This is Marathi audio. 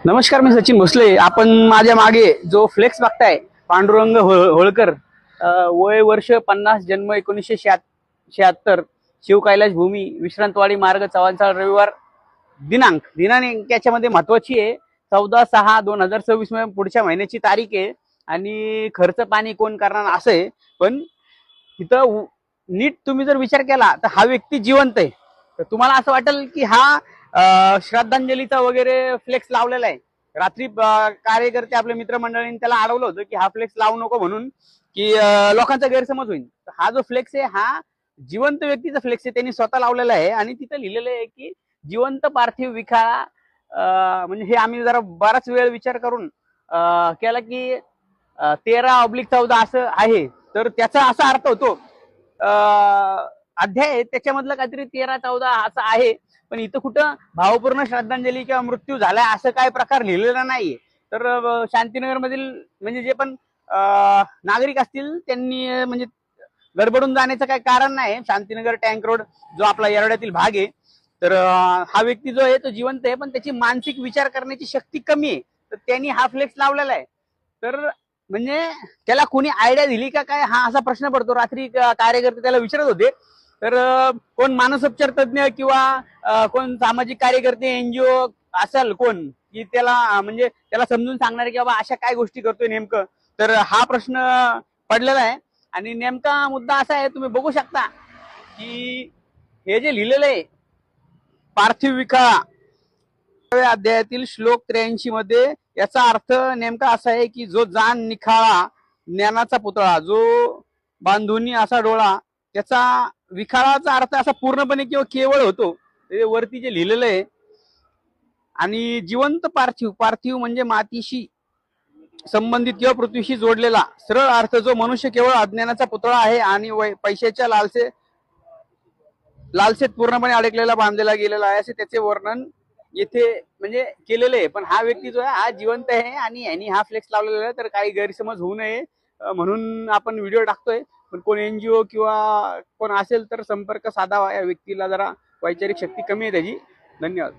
नमस्कार, मी सचिन भोसले। आपण माझ्या मागे जो फ्लेक्स बघताय, पांडुरंग होळकर, वय वर्ष 50, जन्म 1976, शिव कैलाश भूमी, विश्रांतवाडी मार्ग, चव्हाणचाळ, रविवार, दिनांक याच्यामध्ये महत्वाची आहे 14/6/2026 मध्ये पुढच्या महिन्याची तारीख आहे। आणि खर्च पाणी कोण करणार असं आहे, पण तिथं नीट तुम्ही जर विचार केला तर हा व्यक्ती जिवंत आहे। तर तुम्हाला असं वाटेल की हा श्रद्धांजलीचा वगैरे फ्लेक्स लावलेला आहे। रात्री कार्यकर्ते आपल्या मित्रमंडळींनी त्याला अडवलं होतं की हा फ्लेक्स लावू नको म्हणून, की लोकांचा गैरसमज होईल। हा जो फ्लेक्स आहे हा जिवंत व्यक्तीचा फ्लेक्स आहे, त्यांनी स्वतः लावलेला आहे। आणि तिथं लिहिलेलं आहे की जिवंत पार्थिव विखाळा, म्हणजे हे आम्ही जरा बराच वेळ विचार करून केला की 13/14 असं आहे। तर त्याचा असा अर्थ होतो, अध्याय त्याच्यामधलं काहीतरी 13/14 असं आहे, पण इथं कुठं भावपूर्ण श्रद्धांजली किंवा मृत्यू झालाय असं काय प्रकार लिहिलेला नाहीये। तर शांतीनगर मधील म्हणजे जे पण नागरिक असतील त्यांनी म्हणजे गडबडून जाण्याचं काही कारण नाही। शांतीनगर टँक रोड जो आपला येरवड्यातील भाग आहे, तर हा व्यक्ती जो आहे तो जिवंत आहे, पण त्याची मानसिक विचार करण्याची शक्ती कमी आहे। तर त्यांनी हा फ्लेक्स लावलेला आहे। तर म्हणजे त्याला कोणी आयडिया दिली का काय, हा असा प्रश्न पडतो। रात्री कार्यकर्ते त्याला विचारत होते, तर कोण मानसोपचार तज्ञ किंवा कोण सामाजिक कार्यकर्ते, एनजीओ असेल कोण, की त्याला म्हणजे त्याला समजून सांगणार की बाबा अशा काय गोष्टी करतोय नेमकं। तर हा प्रश्न पडलेला आहे। आणि नेमका मुद्दा असा आहे, तुम्ही बघू शकता की हे जे लिहिलेलं आहे पार्थिव विखाळा अध्यायातील श्लोक 83 मध्ये, याचा अर्थ नेमका असा आहे की जो जाण निखाळा ज्ञानाचा पुतळा, जो बांधुनी असा डोळा, त्याचा विखाळाचा अर्थ असा पूर्णपणे किंवा केवळ होतो। ते वरती जे लिहिलेलं आहे। आणि जिवंत पार्थिव, पार्थिव म्हणजे मातीशी संबंधित किंवा पृथ्वीशी जोडलेला सरळ अर्थ, जो मनुष्य केवळ अज्ञानाचा पुतळा आहे आणि पैशाच्या लालसेत पूर्णपणे अडकलेला, बांधलेला गेलेला आहे, असे त्याचे वर्णन येथे म्हणजे केलेले आहे। पण हा व्यक्ती जो आहे हा जिवंत आहे आणि यांनी हा फ्लेक्स लावलेला आहे। तर काही गैरसमज होऊ नये म्हणून आपण व्हिडिओ टाकतोय। पण कोण एनजीओ किंवा कोण असेल तर संपर्क साधावा। या व्यक्तीला जरा वैचारिक शक्ती कमी आहे त्याची। धन्यवाद।